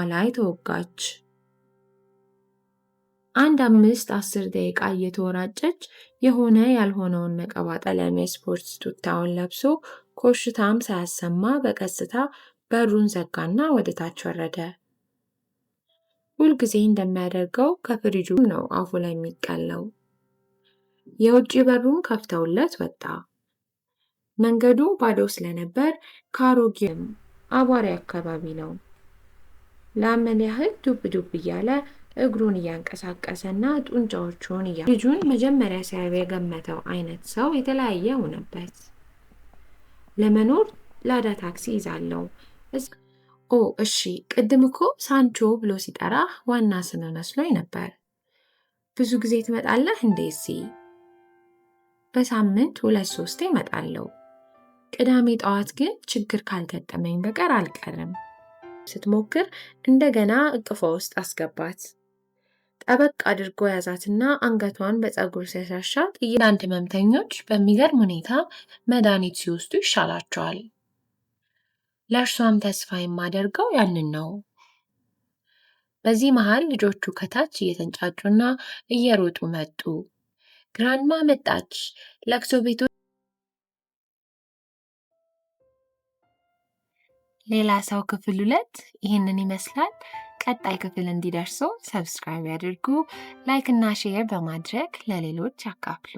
ላይ ተወጋች። አንድ 5-10 ደቂቃ እየተወራጨች የሆነ ያልሆነውን መቀባጠሪያ የስፖርት ቱታውን ለብሶ ኮሽታም ሳያሰማ በቀስታ በሩን ዘጋና ወደ ታች ወረደ። ሁልጊዜ እንደሚያደርገው ከፍሪጁ ነው አፉ ላይ የሚቀለው። የውጭ በሩን ከፍተውለት ወጣ። መንገዱ ባዶ ስለነበር ከአሮጌው አቧራ አካባቢ ነው። ለአመል ያህል ዱብ ዱብ እያለ እግሩን እያንቀሳቀሰና ጡንቻዎቹን ልጁን መጀመሪያ ሲያየው የገመተው አይነት ሰው የተለያየ ሆነበት። ለመኖር ላዳ ታክሲ ይዛለው። እሺ፣ ቅድም እኮ ሳንቾ ብሎ ሲጠራህ ዋና ስም መስሎኝ ነበር። ብዙ ጊዜ ትመጣለህ እንዴ እዚህ? በሳምንት 2-3 እመጣለሁ። ቅዳሜ ጠዋት ግን ችግር ካልገጠመኝ በቀር አልቀርም። ስትሞክር እንደገና እቅፏ ውስጥ አስገባት። ጠበቅ አድርጎ ያዛትና አንገቷን በፀጉር ሲያሻሻት አንዳንድ ህመምተኞች በሚገርም ሁኔታ መድኃኒት ሲወስዱ ይሻላቸዋል። ለእርሷም ተስፋ የማደርገው ያንን ነው። በዚህ መሃል ልጆቹ ከታች እየተንጫጩና እየሮጡ መጡ። ግራንማ መጣች። ለቅሶ ቤቱ ሌላ ሰው ክፍል 2 ይህንን ይመስላል። ቀጣይ ክፍል እንዲደርሱ ሰብስክራይብ ያድርጉ፣ ላይክ እና ሼር በማድረግ ለሌሎች ያካፍሉ።